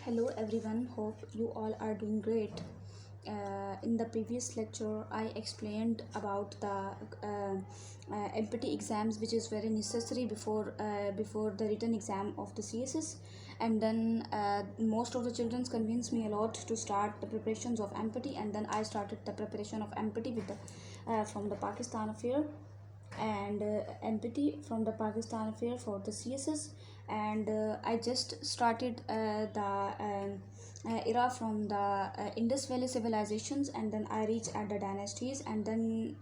Hello everyone, hope you all are doing great. In the previous lecture, I explained about the MPT exams, which is very necessary before the written exam of the CSS. And then most of the children convinced me a lot to start the preparations of MPT, and then I started the preparation of MPT with from the Pakistan affair and empathy from the Pakistan affair for the CSS. And I just started the era from the Indus Valley civilizations, and then I reached at the dynasties, and then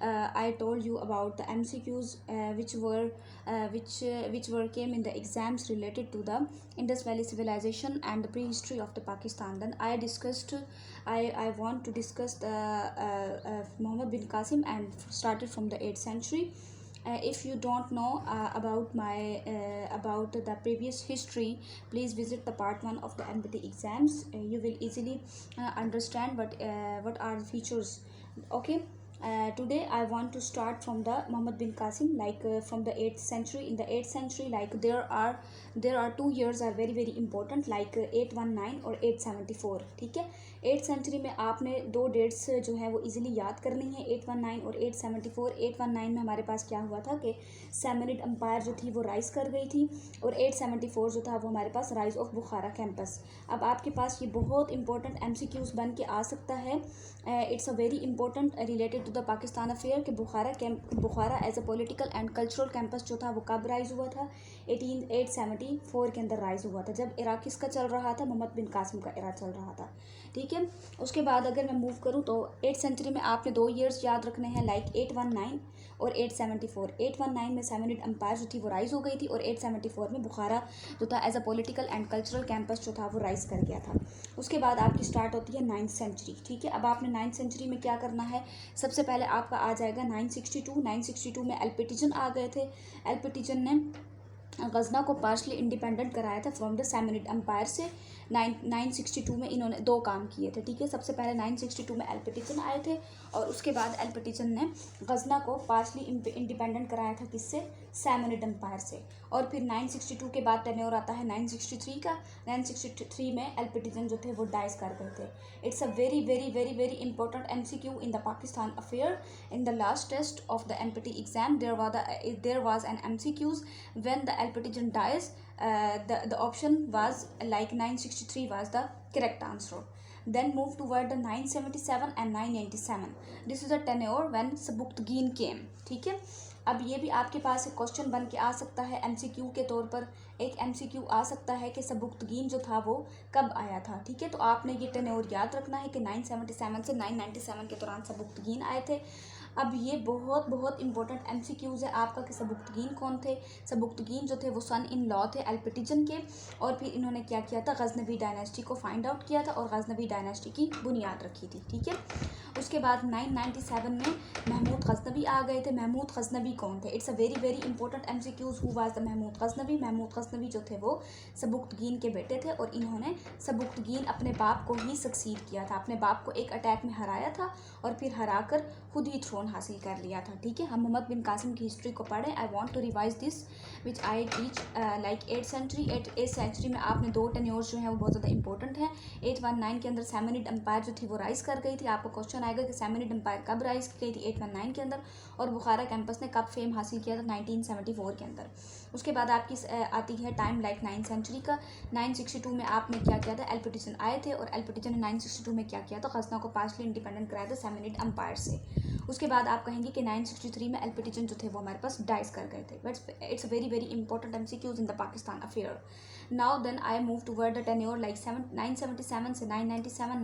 I told you about the MCQs which were came in the exams related to the Indus Valley civilization and the prehistory of the Pakistan. Then I want to discuss the Muhammad bin Qasim and started from the 8th century. If you don't know about the previous history, please visit the part 1 of the MPT exams. You will easily understand what are the features. Okay. Today I want to start from the Muhammad bin Qasim, like from the 8th century. In the 8th century, like there are 2 years are very important, like 819 और 874. ठीक है, 8th century में आपने दो dates जो है वो easily याद करनी है, 819 और 874. 819 में हमारे पास क्या हुआ था कि सैमनिड एम्पायर जो थी वो राइज कर गई थी, और 874 जो था वो हमारे पास राइज ऑफ बुखारा कैंपस. अब आपके पास ये बहुत इंपॉर्टेंट MCQs बन के आ सकता है. It's a very important related to the Pakistan affair कि Bukhara as a political and cultural campus जो था वो कब राइज हुआ था. 874 के अंदर राइज हुआ था, जब इराक किसका चल रहा था, मोहम्मद बिन कासिम का इरा चल रहा था. ठीक है, उसके बाद अगर मैं मूव करूँ तो 8th सेंचुरी में आपने 2 ईयर्स याद रखने हैं, लाइक 819 और 874. 819 में सैमनिड एम्पायर जो थी वो राइज हो गई थी, और 874 में बुखारा जो था as a political and cultural campus जो था वो राइज कर गया था. उसके बाद आपकी स्टार्ट होती है 9th सेंचुरी. ठीक है, अब आपने 9th सेंचुरी में क्या करना है, सबसे पहले आपका आ जाएगा 962 में एल्पिटिजन आ गए थे. एल्पिटिजन ने गजना को पार्शली इंडिपेंडेंट कराया था फ्रॉम द सैमनिड एम्पायर से. 962 में इन्होंने दो काम किए थे. ठीक है, सबसे पहले 962 में एल्पिटिजन आए थे, और उसके बाद एल्पिटिजन ने गजना को पार्शली इंडिपेंडेंट कराया था किससे, सैमनिड एम्पायर से. और फिर 962 के बाद टेन्योर आता है 963 का. 963 में एल्पिटिजन जो थे वो डाइस कर गए थे. It's a very very very very important MCQ in the Pakistan affair. In the last test of the MPT exam there was an MCQs when the Alpetijan dies. The option was like 963 was the correct answer. Then move toward the 977 and 997. This is the tenure when Sabuktigin came. ठीक है, अब ये भी आपके पास एक question बन के आ सकता है MCQ के तौर पर. एक MCQ आ सकता है कि सबुक्तगीन जो था वो कब आया था. ठीक है, तो आपने ये टेन्योर याद रखना है कि 977 से 997 के दौरान सबुक्तगीन आए थे. अब ये बहुत बहुत इंपॉर्टेंट MCQs है आपका कि सबुक्तगीन कौन थे. सबुक्तगीन जो थे वो सन इन लॉ थे एल्पिटिजन के, और फिर इन्होंने क्या किया था, गजनवी डायनेस्टी को फाइंड आउट किया था और गजनवी डायनेस्टी की बुनियाद रखी थी. ठीक है, उसके बाद 997 में महमूद गजनवी आ गए थे. महमूद गजनवी कौन थे, it's a very very important MCQs. Who was the Mahmud Ghaznavi. Mahmud Ghaznavi जो थे वो सबुक्तगीन के बेटे थे, और इन्होंने सबुक्तगीन अपने बाप को ही सक्सीड किया था. अपने बाप को एक अटैक में हराया था और फिर हरा कर खुद ही थ्रोन हासिल कर लिया था. ठीक है, हम मोहम्मद बिन कासिम की हिस्ट्री को पढ़ें. I want to revise this which I teach like 8th century. 8th century में आपने दो टेन्योर्स जो है वो बहुत ज़्यादा इंपॉर्टेंट है. 819 के अंदर सैमनिड एम्पायर जो थी वो राइज कर गई थी. आपका क्वेश्चन आएगा कि सैमनिड एम्पायर कब राइज की गई थी, 819 के अंदर, और बुखारा कैंपस ने कब फेम हासिल किया था, 1974 के अंदर. उसके बाद आपकी आती है टाइम लाइक 9th सेंचुरी का. 962 में आपने क्या किया था, एल्पिटिजन आए थे, और एल्पिटिजन ने 962 में क्या किया था, गजना को पार्शली इंडिपेंडेंट कराया था सैमनिड एम्पायर से. उसके बाद आप कहेंगे कि 963 में एल्पिटिजन जो थे वो हमारे पास डाइस कर गए थे. But it's a very very important MCQs in the Pakistan affair. Now then I move toward the tenure like 977 से 997.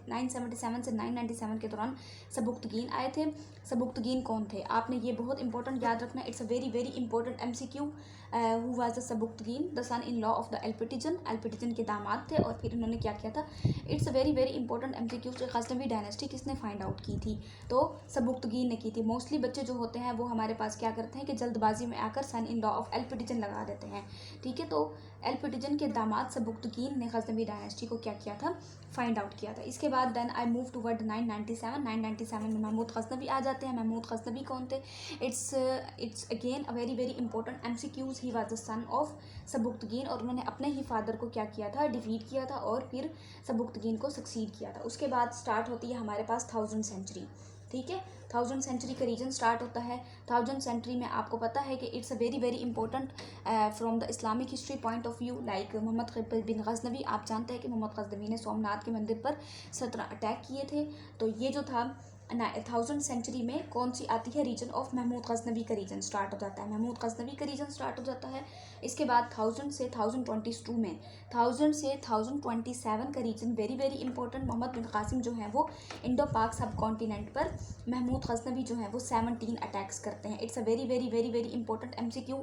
977 से 997 के दौरान सबुक्तगीन आए थे. सबुक्तगीन कौन थे, आपने ये बहुत इंपॉर्टेंट याद रखना. It's a very very important MCQ. Who was the Sabuktigin, the son in law of the Alptigin. Alptigin के दामाद थे, और फिर इन्होंने क्या किया था. It's a very very important MCQ. Ghaznavi dynasty किसने फाइंड आउट की थी, तो सबुक्तगीन ने की थी. मोस्टली बच्चे जो होते हैं वो हमारे पास क्या करते हैं कि जल्दबाजी में आकर सन इन लॉ ऑफ एल्पिटिजन लगा देते हैं. ठीक है, तो एल्पिटिजन के दामाद सबुक्तगीन ने गजनवी डायनेस्टी को क्या किया था, फाइंड आउट किया था। इसके बाद देन आई मूव टूवर्ड 997 में महमूद गजनवी आ जाते हैं। महमूद गजनवी कौन थे? It's again a very very important MCQs। He was the son of Sabuktigin, और उन्होंने अपने ही फादर को क्या किया था, डिफीट किया था और फिर सबुक्तगीन को सक्सीड किया था। उसके बाद स्टार्ट होती है हमारे पास 1000 सेंचुरी। ठीक है, 1000 सेंचुरी का रीजन स्टार्ट होता है। 1000 सेंचुरी में आपको पता है कि it's a very very important from the Islamic history point of view. Like Mohammad bin Ghaznavi, आप जानते हैं कि मोहम्मद गजनवी ने सोमनाथ के मंदिर पर 17 अटैक किए थे। तो ये जो था 1000 सेंचुरी में कौन सी आती है, रीजन ऑफ महमूद गजनवी का रीजन स्टार्ट हो जाता है। महमूद गजनवी का रीजन स्टार्ट हो जाता है। इसके बाद 1000 से 1022 में 1000 से 1027 का region very very important. Mohammad bin Qasim जो है वो इंडो पाक सब कॉन्टिनेंट पर महमूद गजनवी जो है वो 17 अटैक्स करते हैं। It's a very very very very important MCQ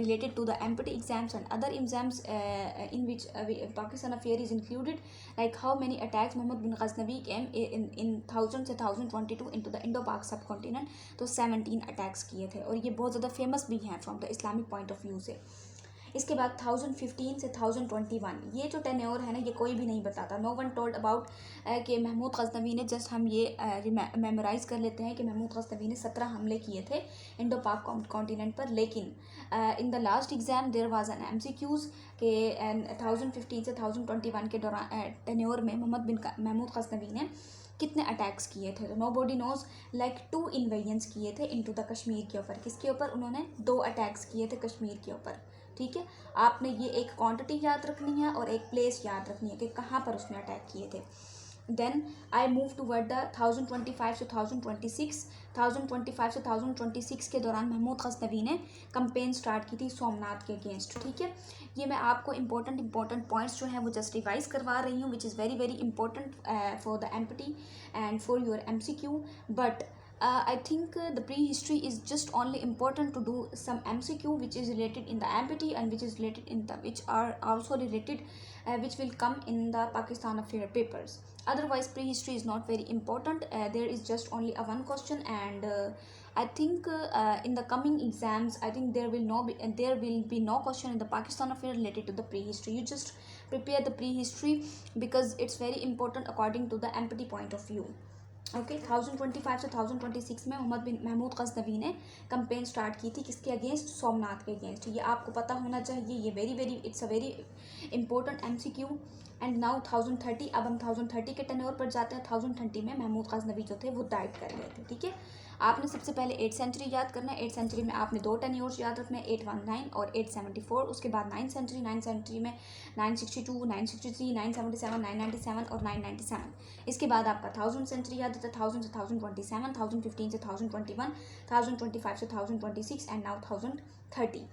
related to the MPT exams and other exams in which Pakistan affair is included. Like how many attacks Muhammad bin Ghaznavi came in 1000 से 1022 into the Indo-Pak subcontinent, तो 17 attacks किए थे और ये बहुत ज़्यादा famous भी हैं from the Islamic point of view से। इसके बाद 1015 से 1021 ये जो टेन्योर है ना, ये कोई भी नहीं बताता। नो वन टोल्ड अबाउट कि महमूद गजनवी ने, जस्ट हम ये मेमोराइज कर लेते हैं कि महमूद गजनवी ने 17 हमले किए थे इंडो पाक कॉन्टिनेंट पर। लेकिन in the last exam there was an MCQs के 1015 से 1021 के दौरान टेन्योर में महमूद गजनवी ने कितने अटैक्स किए थे। तो nobody knows. Like 2 invasions किए थे इनटू द कश्मीर के ऊपर। किसके ऊपर? उन्होंने 2 अटैक्स किए थे कश्मीर के ऊपर। ठीक है, आपने ये एक क्वांटिटी याद रखनी है और एक प्लेस याद रखनी है कि कहाँ पर उसने अटैक किए थे। Then I move toward the 1025 से 1026। 1025 से 1026 के दौरान महमूद गजनवी ने कंपेन स्टार्ट की थी सोमनाथ के अगेंस्ट। ठीक है, ये मैं आपको इंपॉर्टेंट पॉइंट्स जो हैं वो जस्ट रिवाइज करवा रही हूँ, which is very very important for the MPT and for your MCQ। But I think the prehistory is just only important to do some MCQ which is related in the MPT and which is related in the which are also related which will come in the Pakistan affair papers. Otherwise prehistory is not very important. There is just only a one question and I think in the coming exams I think there will be no question in the Pakistan affair related to the prehistory. You just prepare the prehistory because it's very important according to the MPT point of view. Okay 1025 से 1026 में महमूद गजनवी ने campaign start की थी किसके against? Somnath के against. ये आपको पता होना चाहिए, ये very very it's a very important MCQ। And now 1030, अब हम 1030 के टेन्योर पर जाते हैं। 1030 में महमूद गजनवी जो थे वो डाइट कर गए थे। ठीक है, आपने सबसे पहले 8th सेंचुरी याद करना है। 8th सेंचुरी में आपने 2 टेन्योर्स याद रखना है, 819 और 874। उसके बाद 9th सेंचुरी में 962, 963, 977, 997 और 997। इसके बाद आपका 1000 सेंचुरी याद रहता है, 1000 से 1027, 1015 से 1021, 1025 से 1026 एंड नाउ 1030।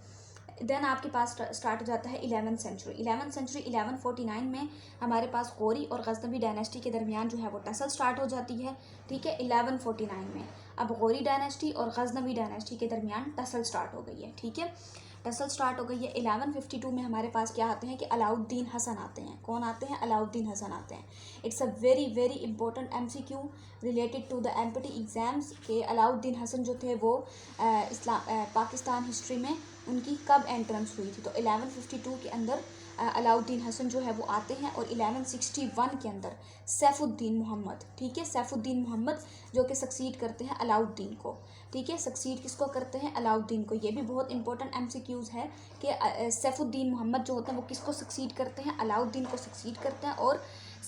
देन आपके पास स्टार्ट हो जाता है 11th सेंचुरी। 11th सेंचुरी 1149 में हमारे पास गौरी और गजनवी डायनेस्टी के दरमियान जो है वो टसल स्टार्ट हो जाती है। ठीक है, 1149 में अब गौरी डायनेस्टी और गजनवी डायनेस्टी के दरमियान टसल स्टार्ट हो गई है। ठीक है, टसल स्टार्ट हो गई है। 1152 में हमारे पास क्या आते हैं कि अलाउद्दीन हसन आते हैं। कौन आते हैं? अलाउद्दीन हसन आते हैं। It's a very very important MCQ related to the MPT exams के अलाउद्दीन हसन जो थे वो पाकिस्तान हिस्ट्री में उनकी कब एंट्रेंस हुई थी। तो 1152 के अंदर अलाउद्दीन हसन जो है वो आते हैं और 1161 के अंदर सैफुद्दीन मोहम्मद, ठीक है, सैफुद्दीन मोहम्मद जो कि सक्सीड करते हैं अलाउद्दीन को। ठीक है, सक्सीड किसको करते हैं? अलाउद्दीन को। ये भी बहुत इंपॉर्टेंट MCQs है कि सैफुद्दीन मोहम्मद जो होते हैं वो किसको सक्सीड करते हैं? अलाउद्दीन को सक्सीड करते हैं। और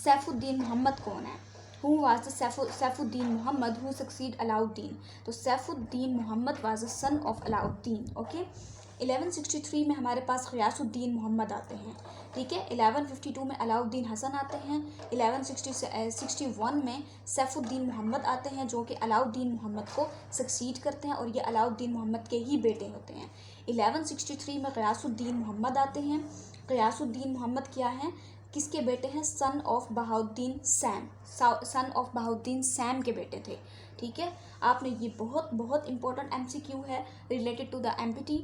सैफुद्दीन मोहम्मद कौन है? Who was the Saifuddin Muhammad who succeed Alauddin? तो Saifuddin Mohammad was the son of Alauddin. Okay, 1163 में हमारे पास ग़ियासुद्दीन मोहम्मद आते हैं। ठीक है, 1152 में अलाउद्दीन हसन आते हैं। 1161 में सैफुद्दीन मोहम्मद आते हैं जो कि अलाउद्दीन मोहम्मद को सक्सीड करते हैं और ये अलाउद्दीन मोहम्मद के ही बेटे होते हैं। 1163 में ग़ियासुद्दीन मोहम्मद आते हैं। ग़ियासुद्दीन मोहम्मद क्या हैं? किसके बेटे हैं? सन of Bahauddin Sam, sun of Bahauddin Sam के बेटे थे। ठीक है, आपने ये बहुत बहुत इंपॉर्टेंट MCQ है रिलेटेड टू द MPT।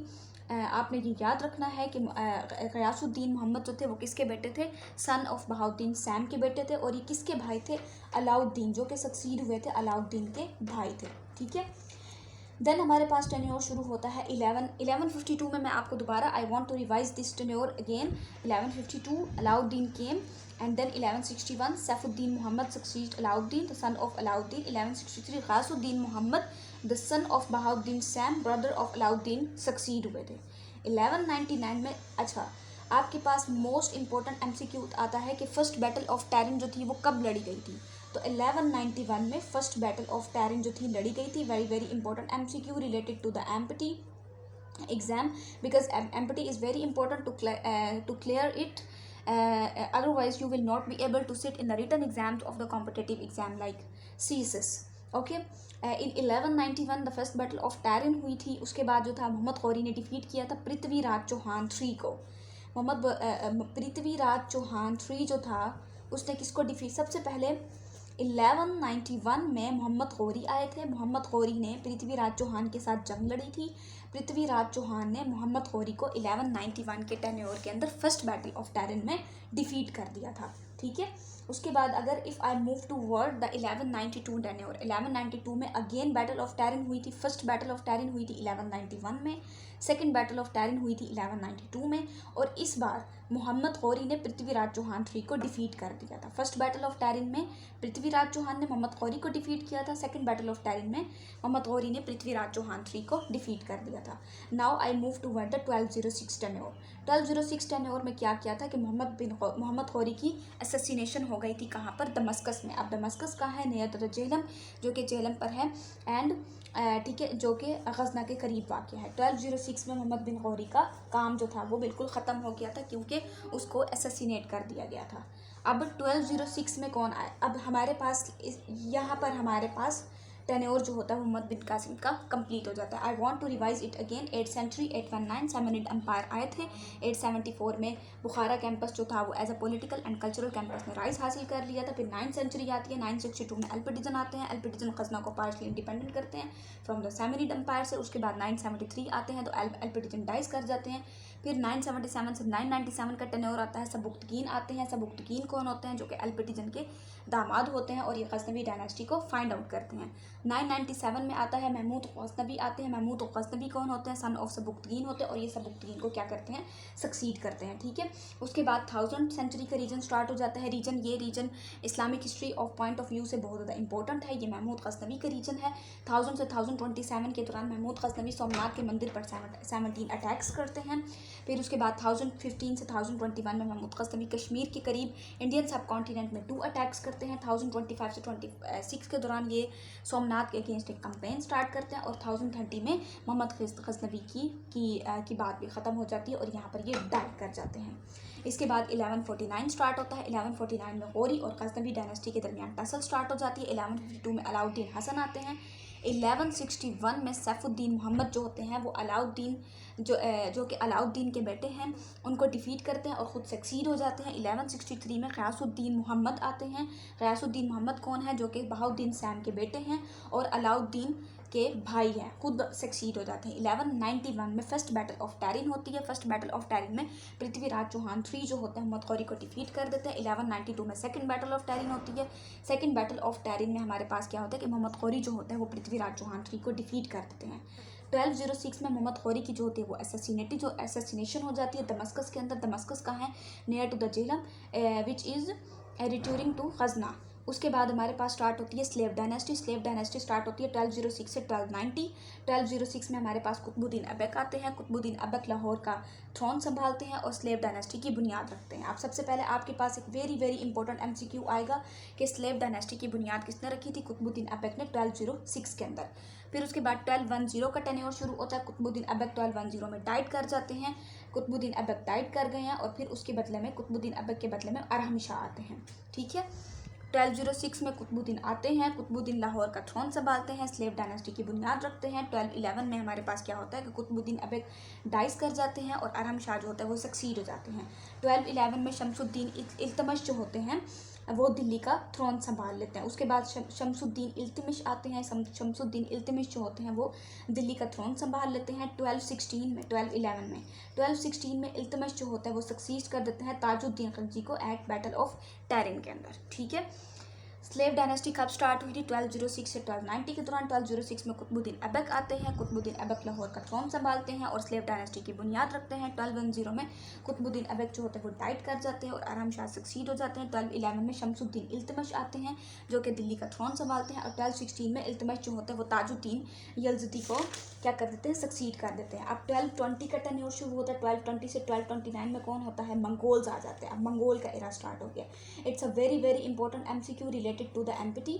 आपने ये याद रखना है कि ग़ियासुद्दीन मोहम्मद जो थे वो किसके बेटे थे? सन ऑफ बहाउद्दीन सैम के बेटे थे। और ये किसके भाई थे? अलाउद्दीन, जो कि सक्सीड हुए थे अलाउद्दीन के भाई थे। ठीक है, देन हमारे पास टेन्योर शुरू होता है 1152 में। मैं आपको दोबारा I want to revise this tenure again. 1152 Alauddin came, and then 1161 Saifuddin Mohammad succeed Alauddin the son of Alauddin. 1163 Ghiyasuddin Mohammad the son of Bahauddin Sam brother of Alauddin succeed हुए थे। 1199 में, अच्छा आपके पास मोस्ट इंपॉर्टेंट एमसीक्यू आता है कि फर्स्ट बैटल ऑफ टैरिन जो थी वो कब लड़ी गई थी। तो 1191 में फर्स्ट बैटल ऑफ टैरिन जो थी लड़ी गई थी। Very very important MCQ related to the MPT exam, because MPT is very important to clear it, otherwise you will not be able to sit in the written exams of the competitive exam like CSS. Okay, in 1191 the first battle of Tarain हुई थी। उसके बाद जो था मोहम्मद गौरी ने defeat किया था Prithviraj Chauhan three को। पृथ्वीराज चौहान थ्री जो था उसने किसको डिफीट, सबसे पहले 1191 में मोहम्मद गौरी आए थे। मोहम्मद गौरी ने पृथ्वीराज चौहान के साथ जंग लड़ी थी। पृथ्वीराज चौहान ने मोहम्मद गौरी को 1191 के टेन्योर के अंदर फर्स्ट बैटल ऑफ टैरिन में डिफीट कर दिया था। ठीक है, उसके बाद अगर if I move toward the 1192 tenure, 1192 में अगेन बैटल ऑफ टैरिन हुई थी। फर्स्ट बैटल ऑफ टैरिन हुई थी 1191 में, सेकंड बैटल ऑफ टैरिन हुई थी 1192 में, और इस बार मोहम्मद गौरी ने पृथ्वीराज चौहान थ्री को डिफीट कर दिया था। फर्स्ट बैटल ऑफ टैरिन में पृथ्वीराज चौहान ने मोहम्मद गौरी को डिफीट किया था। सेकंड बैटल ऑफ टैरिन में मोहम्मद गौरी ने पृथ्वीराज चौहान थ्री को डिफीट कर दिया था। Now I move toward the 1206 tenure. 1206 tenure में क्या किया था कि मोहम्मद गौरी की असैसिनेशन हो गई थी। कहाँ पर? दमस्कस में। अब दमस्कस कहाँ है? नियर टू जेहलम, जो कि जेहलम पर है, एंड ठीक है, जो कि गजना के करीब वाक़ है। 1206 में मोहम्मद बिन गौरी का काम जो था वो बिल्कुल ख़त्म हो गया था, क्योंकि उसको असैसिनेट कर दिया गया था। अब 1206 में कौन आया? अब हमारे पास यहाँ पर हमारे पास टेन्योर जो होता है मोहम्मद बिन कासिम का कंप्लीट हो जाता है। I want to revise it again. 8th century 819 Samanid empire आए थे। 874 में बुखारा कैंपस जो था वो as a political and cultural campus ने राइज हासिल कर लिया था। फिर 9th सेंचुरी आती है। 962 में अल्पिटिजन आते हैं। अल्पिटिजन गजना को पार्शली इंडिपेंडेंट करते हैं फ्रॉम द सैमनिड एम्पायर से। उसके बाद 973 आते हैं तो अल्पिटिजन डाइज कर जाते हैं। फिर 977 से 997 का टेन्योर आता है। सबुक्तगीन आते हैं। सबुक्तगीन कौन होते हैं? जो कि अल्पिटिजन के दामाद होते हैं और ये गजनवी डायनेस्टी को फाइंड आउट करते हैं। 997 में आता है महमूद गजनवी आते हैं। महमूद गजनवी कौन होते हैं? सन ऑफ सबुक्तगीन होते हैं, और ये सबुक्तगीन को क्या करते हैं? सक्सीड करते हैं। ठीक है, उसके बाद 1000 सेंचुरी का रीजन स्टार्ट हो जाता है। ये reason Islamic history of point of view से बहुत ज़्यादा इंपॉर्टेंट है। ये महमूद गजनवी का रीजन है। 1000 से 1027 के दौरान महमूद गजनवी सोमनाथ के मंदिर पर 17 अटैक्स करते हैं। फिर उसके बाद 1015 से 1021 में महमूद गजनवी कश्मीर के करीब इंडियन सब कॉन्टिनेंट में 2 अटैक्स करते हैं। 1025 से 26 के दौरान ये सोमनाथ के अगेंस्ट एक कंपेन स्टार्ट करते हैं, और 1030 में मोहम्मद गजनवी की बात भी ख़त्म हो जाती है और यहाँ पर ये डाई कर जाते हैं। इसके बाद 1149 स्टार्ट होता है। 1149 में गौरी और गजनवी डायनेस्टी के दरमियान टसल स्टार्ट हो जाती है। 1152 में अलाउद्दीन हसन आते हैं। 1161 में सैफुद्दीन मोहम्मद जो होते हैं वो अलाउद्दीन जो कि अलाउद्दीन के बेटे हैं उनको डिफीट करते हैं और ख़ुद सक्सीड हो जाते हैं। 1163 में ग़यासुद्दीन मोहम्मद आते हैं। ग़यासुद्दीन मोहम्मद कौन है? जो कि बहाउद्दीन सैम के बेटे हैं और अलाउद्दीन के भाई हैं, खुद सक्सीड हो जाते हैं। 1191 में फर्स्ट बैटल ऑफ टैरिन होती है। फर्स्ट बैटल ऑफ टैरिन में पृथ्वीराज चौहान थ्री जो होते हैं मोहम्मद गौरी को डिफीट कर देते हैं। 1192 में सेकंड बैटल ऑफ टैरिन होती है। सेकंड बैटल ऑफ टैरिन में हमारे पास क्या होता है कि मोहम्मद गौरी जो होते हैं वो पृथ्वीराज चौहान थ्री को डिफीट कर देते हैं। 1206 में मोहम्मद गौरी की जो होती है वो एसेसिनेशन हो जाती है दमस्कस के अंदर। दमस्कस का है near to the Jhelum which is returning to Ghazna. उसके बाद हमारे पास स्टार्ट होती है slave dynasty. Slave dynasty start होती है 1206 से 1290। 1206 में हमारे पास कुतुबुद्दीन ऐबक आते हैं। कुतुबुद्दीन ऐबक लाहौर का थ्रोन संभालते हैं और स्लेव डायनेस्टी की बुनियाद रखते हैं। आप सबसे पहले आपके पास एक वेरी वेरी इंपॉर्टेंट एमसीक्यू आएगा कि स्लेव डायनेस्टी की बुनियाद किसने रखी थी? कुतुबुद्दीन ऐबक ने 1206 के अंदर। फिर उसके बाद 1210 का टेन्योर शुरू होता है। कुतुबुद्दीन ऐबक 1210 में डाइट कर जाते हैं। कुतुबुद्दीन ऐबक डाइट कर गए हैं और फिर उसके बदले में कुतुबुद्दीन ऐबक के बदले में अरहम शाह आते हैं। ठीक है, 1206 में कुतुबुद्दीन आते हैं। कुतुबुद्दीन लाहौर का थ्रोन संभालते हैं, स्लेव डायनेस्टी की बुनियाद रखते हैं। 1211 में हमारे पास क्या होता है कि कुतुबुद्दीन ऐबक डाइस कर जाते हैं और अरहम शाह जो होता है वो सक्सीड हो जाते हैं। 1211 में शमसुद्दीन इल्तमश जो होते हैं वो दिल्ली का थ्रोन संभाल लेते हैं। उसके बाद शमसुद्दीन इल्तमिश आते हैं। शमसुद्दीन इल्तमिश जो होते हैं वो दिल्ली का थ्रोन संभाल लेते हैं 1216 में इल्तमिश जो होता है वो सक्सीड कर देते हैं ताजुद्दीन खिलजी को एट बैटल ऑफ टैरिन के अंदर। ठीक है, स्लेव डायनेस्टी कब स्टार्ट हुई थी? 1206 से 1290 के दौरान। 1206 में कुतुबुद्दीन ऐबक आते हैं। कुतुबुद्दीन ऐबक लाहौर का थ्रोन संभालते हैं और स्लेव डायनेस्टी की बुनियाद रखते हैं। 1210 में कुतुबुद्दीन ऐबक जो होते हैं वो डाइट कर जाते हैं और आराम शाह सक्सीड हो जाते हैं। 1211 में शमसुद्दीन इल्तुतमिश आते हैं जो कि दिल्ली का थ्रोन संभालते हैं। और 1216 में इल्तुतमिश जो होते हैं वो ताजुद्दीन यलजुद्दी को क्या कर देते हैं? सक्सीड कर देते हैं। अब 1220 का टेन्योर शुरू होता है। 1220 से 1229 में कौन होता है? मंगोल्स आ जाते हैं। अब मंगोल का एरा स्टार्ट हो गया। It's a very very important MCQ related to the MPT.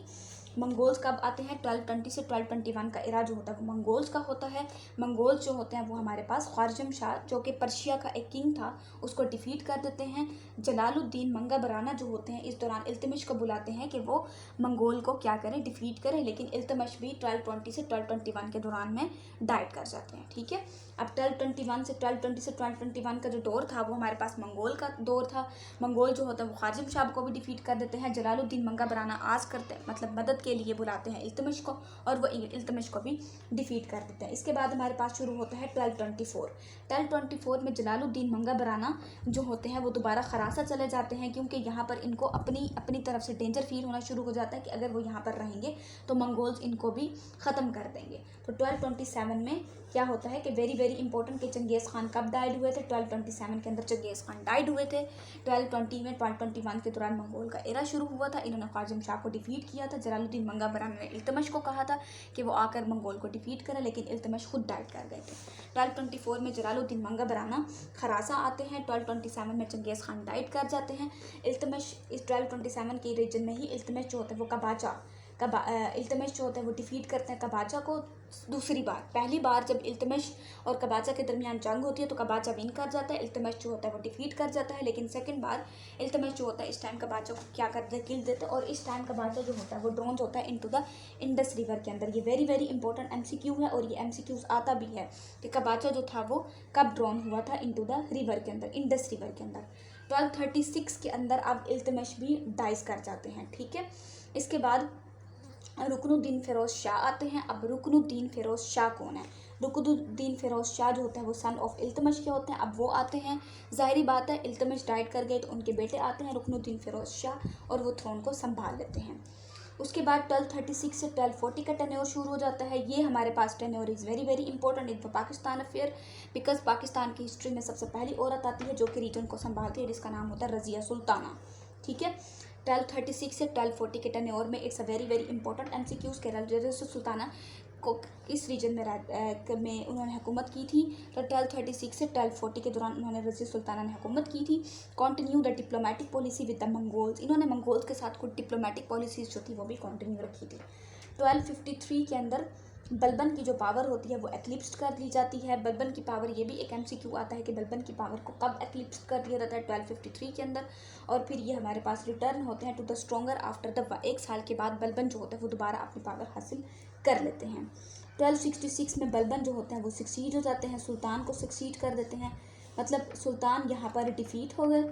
Mongols कब आते हैं? 1220 से 1221 का एरा जो होता है वो मंगोल्स का होता है। मंगोल्स जो होते हैं वो हमारे पास ख्वारिज़म शाह जो कि पर्शिया का एक किंग था उसको डिफीट कर देते हैं। जलालुद्दीन मंगाबराना जो होते हैं इस दौरान इल्तुतमिश को बुलाते हैं कि वो मंगोल को क्या करें? डिफीट करें, लेकिन इल्तुतमिश भी 1220 से 1221 के दौरान में डाइट कर जाते हैं। ठीक है, अब 1221 से 1220 से 1221 का जो दौर था वो हमारे पास मंगोल का दौर था। मंगोल जो होता है वो ख्वारिज़म शाह को भी डिफीट कर देते हैं। जलालुद्दीन मंगाबराना आज करते मतलब मदद के लिए बुलाते हैं इल्तुतमिश को और वो इल्तुतमिश को भी डिफीट कर देते हैं। इसके बाद हमारे पास शुरू होता है 1224। 1224 में जलालुद्दीन मंगाबराना जो होते हैं वो दोबारा खरासा चले जाते हैं क्योंकि यहाँ पर इनको अपनी तरफ से डेंजर फील होना शुरू हो जाता है कि अगर वो यहाँ पर रहेंगे तो मंगोल्स इनको भी ख़त्म कर देंगे। तो 1227 में क्या होता है कि वेरी वेरी इंपॉर्टेंट कि चंगेज़ खान कब डाइड हुए थे? 1227 के अंदर चंगेज़ खान डाइड हुए थे। 1220 में 1221 के दौरान मंगोल का एरा शुरू हुआ था। इन्होंने ख्वारिज़म शाह को डिफीट किया था। जलालुद्दीन मंगाबराना ने इल्तुतमिश को कहा था कि वो आकर मंगोल को डिफीट करें, लेकिन इल्तुतमिश खुद डाइड कर गए थे। 1224 में जलालुद्दीन मंगाबराना खरासा आते हैं। 1227 में चंगेज़ खान डाइड कर जाते हैं। इल्तुतमिश इस 1227 के रीजन में ही इल्तुतमिश जो होता है वो इल्तुतमिश जो होता है वो डिफीट करते हैं कबाचा को दूसरी बार। पहली बार जब इल्तुतमिश और कबाचा के दरमियान जंग होती है तो कबाचा विन कर जाता है, इल्तुतमिश जो होता है वो डिफीट कर जाता है। लेकिन सेकंड बार इल्तुतमिश जो होता है इस टाइम कबाचा को क्या करते हैं? किल देते हैं। और इस टाइम कबाचा जो होता है वो ड्रोन होता है इनटू द इंडस रिवर के अंदर। ये वेरी वेरी इंपॉर्टेंट MCQ है और ये MCQs आता भी है कि कबाचा जो था वो कब ड्रोन हुआ था इनटू द रिवर के अंदर, इंडस रिवर के अंदर। 1236 के अंदर अब इल्तुतमिश भी डाइस कर जाते हैं। ठीक है, इसके बाद रुकनुद्दीन फ़िरोज़ शाह आते हैं। अब रुकनुद्दीन फ़िरोज़ शाह कौन है? रुकनुद्दीन फ़िरोज़ शाह जो होते हैं वो सन ऑफ इल्तुतमिश के होते हैं। अब वो आते हैं, ज़ाहिरी बात है इल्तुतमिश डाइट कर गए तो उनके बेटे आते हैं रुकनुद्दीन फ़िरोज़ शाह और वो थ्रोन को संभाल लेते हैं। उसके बाद 1236 से 1240 का टेन्योर शुरू हो जाता है। ये हमारे पास tenure is very very important in Pakistan affair because Pakistan की हिस्ट्री में सबसे पहली औरत आती है जो कि रीजन को संभालती है जिसका नाम होता है रज़िया सुल्ताना। ठीक है, 1236 से 1240 के टेन्योर में it's a very very important MCQs के रज़िया सुल्ताना को इस रीजन में उन्होंने हुकूमत की थी। तो 1236 से 1240 के दौरान उन्होंने रज़िया सुल्ताना ने हुकूमत की थी। Continue the diplomatic policy with the Mongols, इन्होंने मंगोल्स के साथ कुछ डिप्लोमेटिक पॉलिसीज़ जो थी वो भी कंटिन्यू रखी थी। 1253 के अंदर बलबन की जो पावर होती है वो एक्लिप्स कर दी जाती है। बलबन की पावर, ये भी एक MCQ आता है कि बलबन की पावर को कब एक्लिप्स कर दिया जाता है? 1253 के अंदर। और फिर ये हमारे पास रिटर्न होते हैं to the stronger after the 1 साल के बाद बलबन जो होता है वो दोबारा अपनी पावर हासिल कर लेते हैं। 1266 में बलबन जो होते हैं वो सक्सीड हो जाते हैं, सुल्तान को सक्सीड कर देते हैं। मतलब सुल्तान यहाँ पर डिफीट हो गए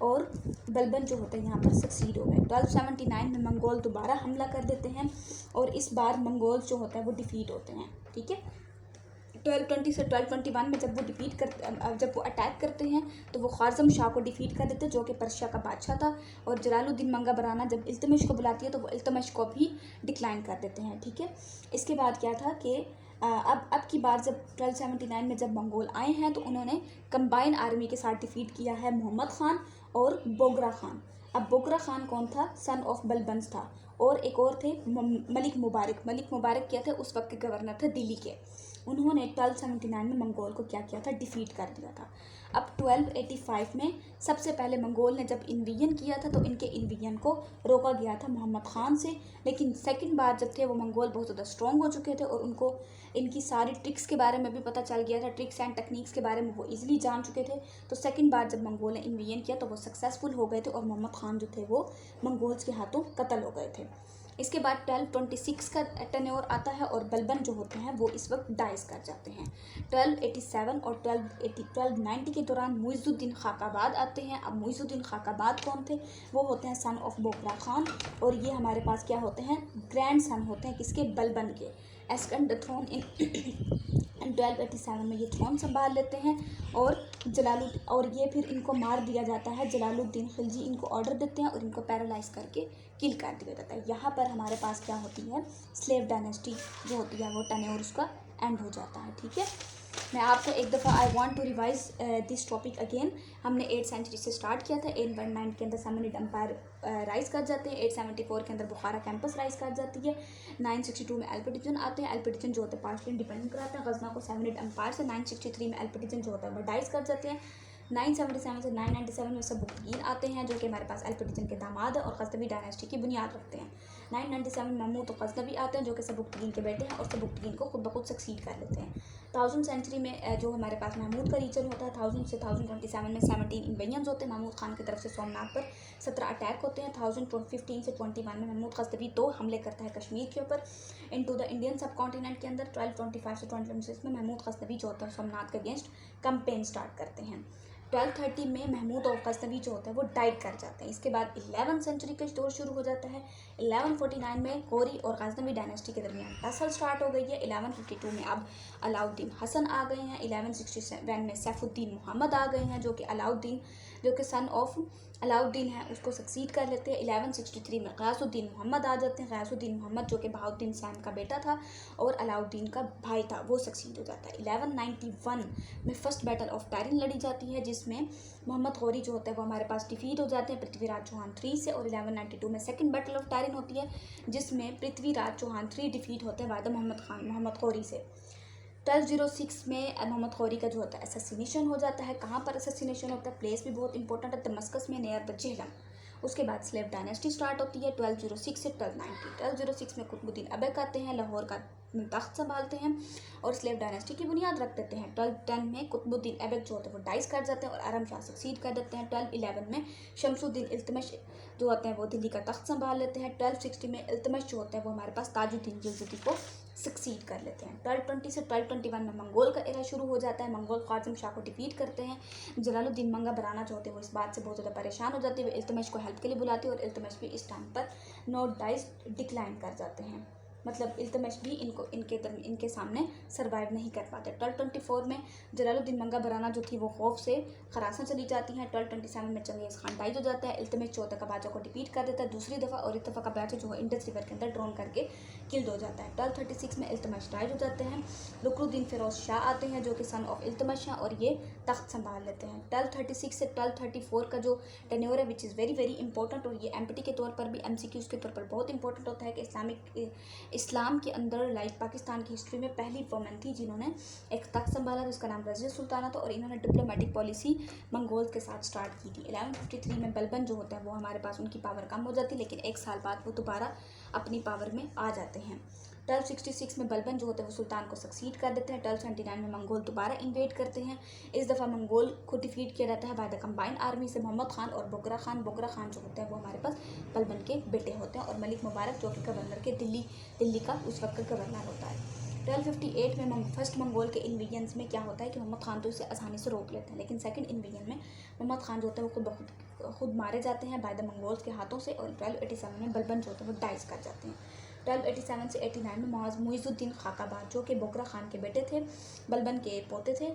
और बलबन जो होते हैं यहाँ पर सक्सीड हो गए। 1279 में मंगोल दोबारा हमला कर देते हैं और इस बार मंगोल जो होता है वो डिफीट होते हैं। ठीक है, 1220 से 1221 में जब वो अटैक करते हैं तो वो ख्वारिज़म शाह को डिफीट कर देते हैं जो कि पर्शिया का बादशाह था। और जलालुद्दीन मंगाबराना जब इल्तुतमिश को बुलाती है तो वो इल्तुतमिश को भी डिक्लाइन कर देते हैं। ठीक है, इसके बाद क्या था कि अब की बार जब 1279 में जब मंगोल आए हैं तो उन्होंने कंबाइन आर्मी के साथ डिफीट किया है मोहम्मद ख़ान और बोगरा ख़ान। अब बोगरा ख़ान कौन था? सन ऑफ बलबंस था। और एक और थे मलिक मुबारक क्या थे? उस वक्त के गवर्नर थे दिल्ली के। उन्होंने 1279 में मंगोल को क्या किया था? डिफीट कर दिया था। अब 1285 में सबसे पहले मंगोल ने जब इन्वीजन किया था तो इनके इन्वीजन को रोका गया था मोहम्मद ख़ान से। लेकिन सेकंड बार जब थे वो मंगोल बहुत ज़्यादा स्ट्रॉन्ग हो चुके थे और उनको इनकी सारी ट्रिक्स के बारे में भी पता चल गया था, ट्रिक्स एंड टेक्निक्स के बारे में वो ईजिली जान चुके थे। तो सेकंड बार जब मंगोल ने इन्वीजन किया तो वो सक्सेसफुल हो गए थे और मोहम्मद ख़ान जो थे वो मंगोल्स के हाथों कत्ल हो गए थे। इसके बाद 1226 का टेन्योर आता है और बलबन जो होते हैं वो इस वक्त डाइस कर जाते हैं। 1287 और 1290 के दौरान मुइज़ुद्दीन खाकाबाद आते हैं। अब मुइज़ुद्दीन खाकाबाद कौन थे? वो होते हैं सन ऑफ बोगरा ख़ान और ये हमारे पास क्या होते हैं? ग्रैंड सन होते हैं किसके? बलबन के। एस्केंड द थ्रोन इन 1287 में ये थ्रोन संभाल लेते हैं और और ये फिर इनको मार दिया जाता है। जलालुद्दीन खिलजी इनको ऑर्डर देते हैं और इनको पैरालाइज करके किल कर दिया जाता है। यहाँ पर हमारे पास क्या होती है, स्लेव डायनेस्टी जो होती है वो टेन्योर उसका एंड हो जाता है। ठीक है, मैं आपको एक दफ़ा I want to revise this topic again. हमने 8th सेंचुरी से स्टार्ट किया था। 819 के अंदर सैमनिड एम्पायर राइज कर जाते हैं। 874 के अंदर बुखारा कैंपस राइज कर जाती है। 962 में एल्पेटिजन आते हैं। एल्पेटिजन जो होते हैं पार्शली इंडिपेंडेंट कराते हैं गजना को सैमनिड एम्पायर से। 963 में एल्पेटिजन जो होता है वो डाइज कर जाते हैं। 977 से 997 में सबुक्तगीन आते हैं जो कि हमारे पास एल्पेटिजन के दामाद है और गजनवी डायनेस्टी की बुनियाद रखते हैं। 997 में महमूद और गजनवी आते हैं जो कि सबुक्तगीन के बेटे हैं और सबुक्तगीन को खुद ब खुद सक्सीड कर लेते हैं। 1000 सेंचुरी में जो हमारे पास महमूद का रीजन होता है, 1000 से 1027 में 17 इन्वेजन्स होते हैं महमूद खान की तरफ से। सोमनाथ पर 17 अटैक होते हैं। 1015 से 21 में महमूद गजनवी 2 हमले करता है कश्मीर के ऊपर इनटू द इंडियन सब कॉन्टिनेंट के अंदर। 1225 से 1226 में महमूद गजनवी जो होता है सोमनाथ के अगेंस्ट कैंपेन स्टार्ट करते हैं। 1230 में महमूद और गजनवी जो होता है वो डाइट कर जाते हैं। इसके बाद 11th सेंचुरी का दौर शुरू हो जाता है। 1149 में गौरी और गजनवी डायनेस्टी के दरमियान टसल स्टार्ट हो गई है। 1152 में अब अलाउद्दीन हसन आ गए हैं। 1167 में सैफुद्दीन मोहम्मद आ गए हैं जो कि अलाउद्दीन जो कि सन ऑफ अलाउद्दीन है उसको सक्सीड कर लेते हैं। 1163 में गयासुद्दीन मोहम्मद आ जाते हैं। गयासुद्दीन मोहम्मद जो कि बहाउद्दीन सैम का बेटा था और अलाउद्दीन का भाई था वो सक्सीड हो जाता है। 1191 में फर्स्ट बैटल ऑफ टैरिन लड़ी जाती है जिसमें मोहम्मद गौरी जो होता है वो हमारे पास डिफीट हो जाते हैं पृथ्वीराज चौहान 3 से। और 1192 में सेकंड बैटल ऑफ टैरिन होती है जिसमें पृथ्वीराज चौहान 3 डिफीट होते हैं वायदा मोहम्मद गौरी से। 1206 में मोहम्मद गौरी का जो होता है असैसिनेशन हो जाता है। कहाँ पर असैसिनेशन होता है, प्लेस भी बहुत इंपॉर्टेंट है, दमस्कस में नियर द जेहलम। उसके बाद स्लेव डायनेस्टी स्टार्ट होती है 1206 से 1290। 1206 में कुतुबुद्दीन ऐबक आते हैं, लाहौर का तख्त संभालते हैं और स्लेव डायनेस्टी की बुनियाद रख देते हैं। 1210 में कुतुबुद्दीन ऐबक जो होते हैं वो डाइस कर जाते हैं और आरम शाह सक्सीड कर देते हैं। 1211 में शमसुद्दीन इल्तुतमिश जो होते हैं वो दिल्ली का तख्त संभाल लेते हैं। 1260 में इल्तुतमिश जो होते हैं वो हमारे पास ताजुद्दीन खिलजी को सक्सीड कर लेते हैं। 1220 से 1221 में मंगोल का एरा शुरू हो जाता है। मंगोल ख्वारिज़म शाह को डिफीट करते हैं। जलालुद्दीन मंगा बराना जो होते हैं वो इस बात से बहुत ज़्यादा परेशान हो जाते हैं। वो इल्तुतमिश को हेल्प के लिए बुलाते हैं और इल्तुतमिश भी इस टाइम पर नोट डाइस डिक्लाइन कर जाते हैं। मतलब इल्तुतमिश भी इनके सामने सर्वाइव नहीं कर पाते। 1224 में जलालुद्दीन मंगा बराना जो थी वो खौफ से खरासन चली जाती हैं। 1227 में चंगेज़ खान डाइज हो जाता है। इल्तुतमिश जो होता है कबाजा को डिफीट कर देता है दूसरी दफ़ा और इस दफ़ा कबाजा जो है इंडस रिवर के अंदर ड्रोन करके किल्ड हो जाता है। 1236 में इल्तुतमिश डाइज हो जाते हैं। रुकनुद्दीन फिरोज शाह आते हैं जो कि सन ऑफ इल्तुतमिश हैं और ये तख्त संभाल लेते हैं। 1236 से 1234 का जो टेन्योर है which is very very important और ये एमपीटी के तौर पर भी MCQs के तौर पर बहुत इंपॉर्टेंट होता है कि इस्लाम के अंदर लाइक पाकिस्तान की हिस्ट्री में पहली वुमेन थी जिन्होंने एक तख्त संभाला जिसका नाम रज़िया सुल्ताना था और इन्होंने डिप्लोमेटिक पॉलिसी मंगोल्स के साथ स्टार्ट की थी। 1153 में बलबन जो होता है वो हमारे पास उनकी पावर कम हो जाती है लेकिन एक साल बाद वो दोबारा अपनी पावर में आ जाते हैं। 1266 में बलबन जो होते हैं वो सुल्तान को सक्सीड कर देते हैं। 1229 में मंगोल दोबारा इन्वेड करते हैं। इस दफ़ा मंगोल को डिफीट किया जाता है बाय द कंबाइंड आर्मी से मोहम्मद खान और बुगरा खान। बुगरा खान जो होते हैं वो हमारे पास बलबन के बेटे होते हैं और मलिक मुबारक जो कि गवर्नर के दिल्ली का उस वक्त का गवर्नर होता है। 1258 में फर्स्ट मंगोल के इन्वेजन्स में क्या होता है कि मोहम्मद खान तो इसे आसानी से रोक लेते हैं लेकिन सेकंड इन्वेजन में मोहम्मद खान जो होते हैं वो खुद मारे जाते हैं बाय द मंगोल्स के हाथों से और 1287 में बलबन जो होते हैं वो डाइस कर जाते हैं। 1287 से 89 में मुइज़ुद्दीन खाकाबाद जो कि बुगरा खान के बेटे थे, बलबन के पोते थे,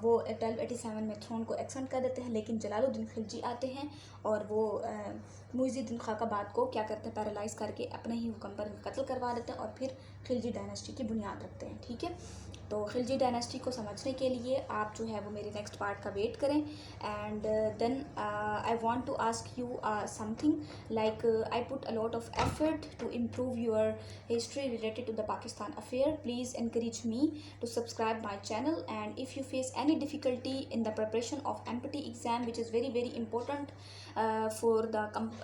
वो 1287 में थ्रोन को एक्सटेंड कर देते हैं लेकिन जलालुद्दीन खिलजी आते हैं और वो मुइज़ुद्दीन खाकाबाद को क्या करते हैं पैरालाइज करके अपने ही हुक्म पर कत्ल करवा देते हैं और फिर खिलजी डायनेस्टी की बुनियाद रखते हैं। ठीक है, तो खिलजी डायनेस्टी को समझने के लिए आप जो है वो मेरे नेक्स्ट पार्ट का वेट करें। And then I want to ask you something like I put a lot of effort to improve your history related to the Pakistan affair. Please encourage me to subscribe my channel and if you face any difficulty in the preparation of MPT exam which is very very important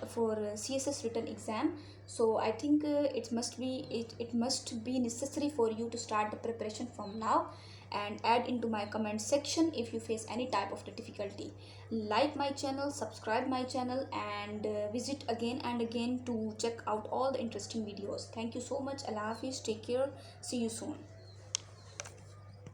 for CSS written exam, so I think it must be necessary for you to start the preparation from now and add into my comment section if you face any type of the difficulty. Like my channel, subscribe my channel and visit again and again to check out all the interesting videos. Thank you so much. Allah Hafiz, take care, see you soon.